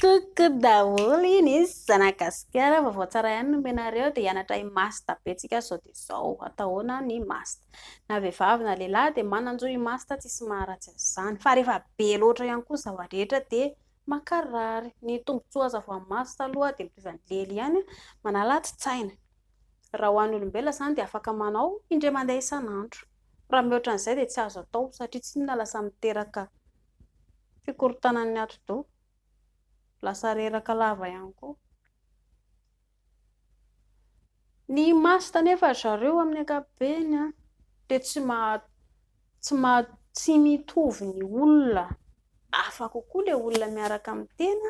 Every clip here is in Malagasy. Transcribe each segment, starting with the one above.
Koko daholo iny zanagasikara vaovao tsara ihany nomenareo dia hianatra i master betsika zao dia zao atahoana ny master na vehivavy na lehilahy dia mananjo i master tsisy maharatsy an'izany fa rehefa be loatra ihany koa zava-rehetra dia mankarary ny tombotsoa azo avy amin'ny master aloha dia mitovy amin'ny lely ihany manala-tsy-tsaina raha ho an'ny olombelona izany dia afaka manao indray mandeha isan'andro raha mihoatra an'izay dia tsy azo atao satria tsy inona lasa miteraka fikorontanan'ny ati-doha lasa reraka lava ihany koa. Ny master nefa zareo amin'ny ankapobeny dia tsy mitovy ny olona. Hafa kokoa ilay olona miaraka amin'ny tena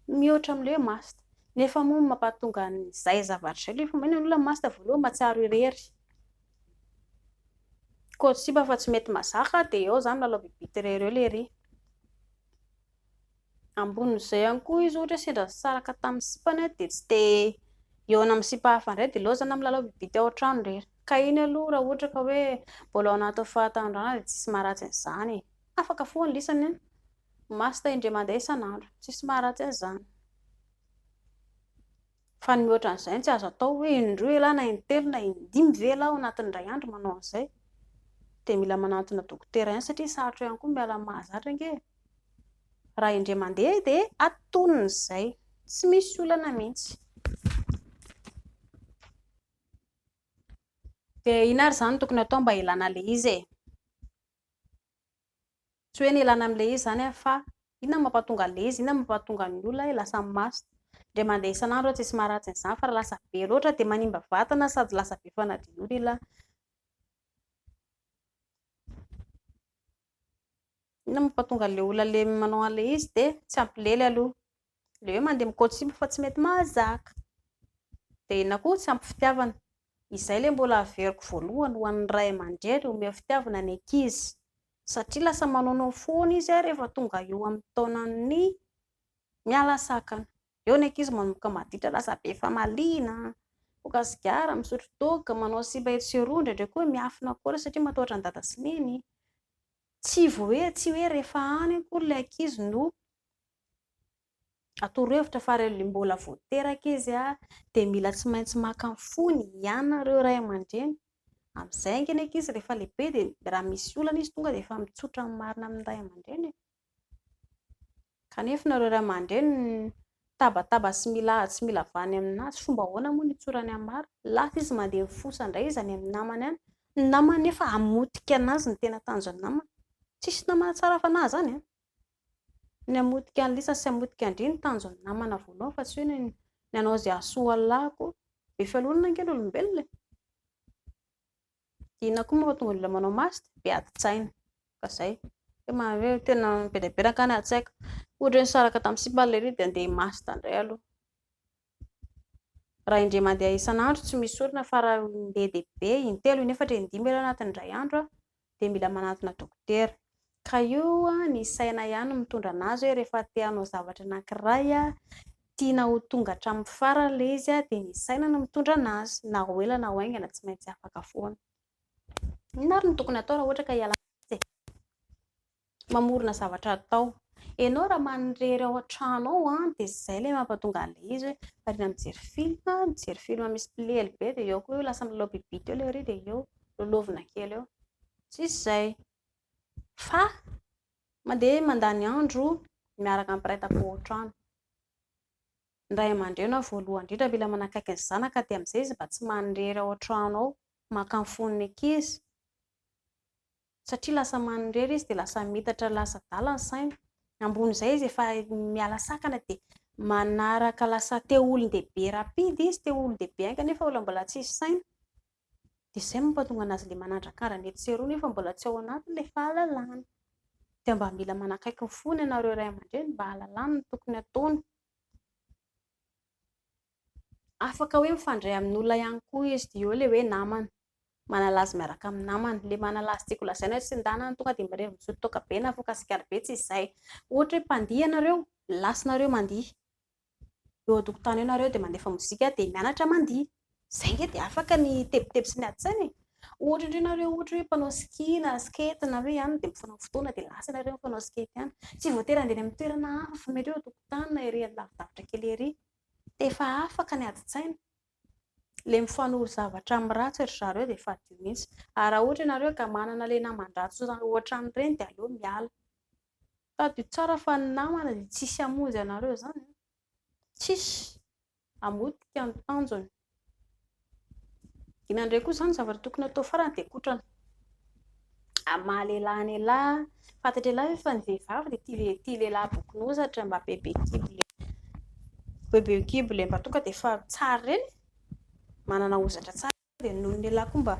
mihoatra amin'ilay hoe master. Nefa moa mampahatonga an'izay zavatra izay rehefa maheno ny olona master voalohany mahatsiaro irery. Koa tsipa fa tsy mety mazaka dia eo izany milalao bibitirery eo ilay ry. Ambonin'izay ihany koa izy ohatra sendra saraka tamin'ny sipany dia tsy dia eo amin'ny sipa hafa indray dia lozana milalao bibity ao an-trano irery. Ka iny aloha raha ohatra ka hoe mbola ao anatin'ny fahatanjahana dia tsisy maharatsy an'izany. Afaka foana lisany master indray mandeha isan'andro, tsisy maharatsy an'izany. Fa ny mihoatra an'izay tsy azo atao hoe indroa ela na intelo na indimy ve ela ao anatin'ny iray andro manao an'izay. Dia mila manantona dokotera ihany satria sarotra ihany koa miala mahazatra ange. Raha indray mandeha dia antonony izay, tsy misy olana mihitsy. Dia ina ary izany tokony atao mba ilana ilay izy e. Tsy hoe ny ilana amin'ilay izy izany fa inona mampahatonga ilay izy, inona mampahatonga ny olona lasa master. Indray mandeha isan'andro tsisy maharatsy an'izany fa raha lasa be loatra dia manimba vatana sady lasa be fanadinolona. Inona mampahatonga ilay olona ilay manao an'ilay izy dia tsy ampilely aloha. Ilay hoe mandeha mikoatsipa fa tsy mety mahazaka. Dia inona koa tsy ampy fitiavana. Izay ilay mbola averiko voalohany ho an'ny ray aman-dreny omeo fitiavana ny ankizy. Satria lasa manaonao foana izy rehefa tonga eo amin'ny taonany miala sakana. Eo ny ankizy manomboka maditra lasa be famaliana, moka sigara, misotro toaka, manao sipa etsy sy eroa, indraindray koa miafina koa satria matahotra ny dada sy neny. Tsy hoe rehefa any akory ilay ankizy no atorohevitra fa ilay mbola vao teraka izy dia mila tsy maintsy maka ny fony ihany ireo ray aman-dreny. Amin'izay ange ny ankizy rehefa lehibe dia raha misy olana izy tonga dia efa mitsotra ny marina amin'ny ray aman-dreny. Kanefa nareo ray aman-dreny tabataba sy mila vany aminazy. Fomba ahoana moa ny itsorany amin'ny marina? Lasa izy mandeha mifosa indray izy any amin'ny namany any. Ny namany nefa hamotika anazy ny tena tanjon'ny namany. Tsisy namana tsara fa anazy any. Ny hamotika ny lisany sy hamotika indriny ny tanjon'ny namana voalohany fa tsy hoe ny anao izay hahasoa lako. Be fialonana ange ny olombelona. Inona koa mahatonga ny olona manao master? Be ati-tsaina. Ka izay. Hoe tena mibedaberaka any an-tsaiko. Ohatra ny saraka tamin'ny sipa ilay ry dia andeha master indray aloha. Raha indray mandeha isan'andro tsy misy olana fa raha be dia be intelo, inefatra, indimy ela anatin'ny iray andro dia mila manantona dokotera. Ka io ny saina ihany mitondra anazy hoe rehefa te hanao zavatra anankiray tiana ho tonga hatramin'ny farany ilay izy dia ny saina no mitondra anazy. Na ho ela na ho haingana tsy maintsy afaka foana. Inona ary no tokony atao raha ohatra ka hiala sasatra? Mamorona zavatra atao. Ianao raha mandrery ao an-trano ao dia izay ilay mampatonga an'ilay izy hoe variana mijery film misy mpilely be dia eo koa lasa milalao bibity eo ilay ry dia eo lolovina kely eo. Tsisy izay. Fa mandeha mandany andro miaraka mimparitaka ao an-trano. Ny ray aman-dreny voalohany indrindra mila manakaiky ny zanaka dia amin'izay izy mba tsy mandrery ao an-trano ao maka ny foniny ankizy. Satria lasa mandrery izy dia lasa mitatra lasa adala ny saina. Ambon'izay izy efa miala sakana dia manaraka lasa te olon-dehibe rapida izy, te olon-dehibe hainga nefa mbola tsisy saina. Dia izay mampatonga anazy ilay manandran-karany etsy sy eroa nefa mbola tsy ao anatin'ilay fahalalana. Dia mba mila manakaiky ny fony ianareo ray aman-dreny mba hahalalana ny tokony ataony. Afaka hoe mifandray amin'ny olona ihany koa izy dia eo ilay hoe namana. Manalazy miaraka amin'ny namany. Ilay manalazy tiako lazaina hoe tsy ndanany tonga dia mirevy misotro toaka be na foka sigara be tsy izay. Ohatra hoe mpandihy ianareo, lasinareo mandihy. Eo an-tokotany eo ianareo dia mandefa mozika dia mianatra mandihy. Izay ange dia afaka ny tebotebo sy ny adi-tsaina e. ohatra indray nareo ohatra hoe mpanao ski na skate na hoe ihany dia mifanao fotoana dia lasa nareo mpanao skate ihany, tsy voatery andeha amin'ny toerana hafa fa mety hoe tokotany na ery lavidavitra kely ery dia efa afaka ny adi-tsaina. Ilay mifanohy zavatra amin'ny ratsy ry zareo dia efa adio mihitsy. Ary raha ohatra ianareo ka manana ilay naman-dratsy ohatran'ireny dia aleo miala. Tadio tsara fa ny namana dia tsisy hamonjy anareo izany. Tsisy hamotika ny tanjony. Inandray koa izany zavatra tokony atao farany dia kotrana. Mahalehilahy ny lahy, fantatra lehilahy fa ny vehivavy dia tia lehilahy bokon'ozatra mba bebe kibo mba tonga dia efa tsara ireny. Manana ozatra tsara dia noho ny lehilahy koa mba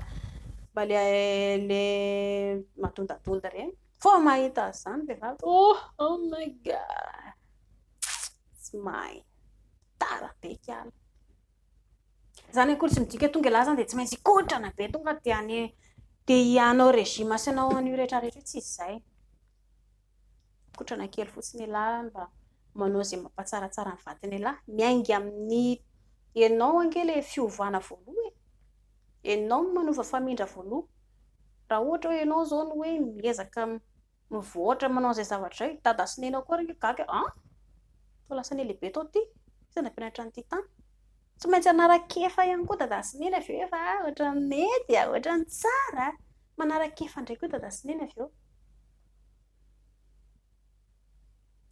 ilay madondadonda ireny. Vao mahita an'izany vehivavy, oh my god, tsy mahay tara be kiala. Izany akory tsy midika tonga lahy izany dia tsy maintsy kotrana be tonga dia hanao rejima sy hanao an'io rehetra rehetra tsy izay. Kotrana kely fotsiny lahy mba manao izay mampatsaratsara ny vatiny lahy, miainga amin'ny ianao ange ilay fiovana voaloha. Ianao no manova famindra voaloha. Raha ohatra hoe ianao izao no hoe miezaka mivoatra manao izay zavatra izay, dada sy nenao koa ringa gaga, toa lasa lehibe tao ity, iza no nampianatra an'ity tany. Tsy maintsy hanara-kefa ihany koa dada sy nena avy eo fa ohatran'ny mety, ohatran'ny tsara. Manara-kefa indray koa dada sy nena avy eo.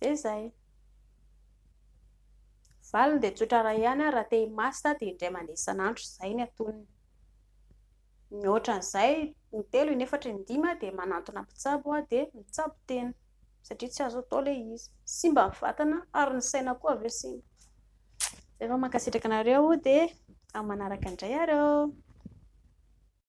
Dia izay. Valiny dia tsotra iray ihany raha te himasina dia indray mandeha isan'andro, izay no ataony. Ohatran'izay in-telo, in-efatra, in-dimy dia manantona mpitsabo dia mitsabo tena satria tsy azo atao ilay izy. Simba ny vatana ary ny saina koa avy eo simba. Efa mankasitraka anareo dia amin'ny manaraka indray arô.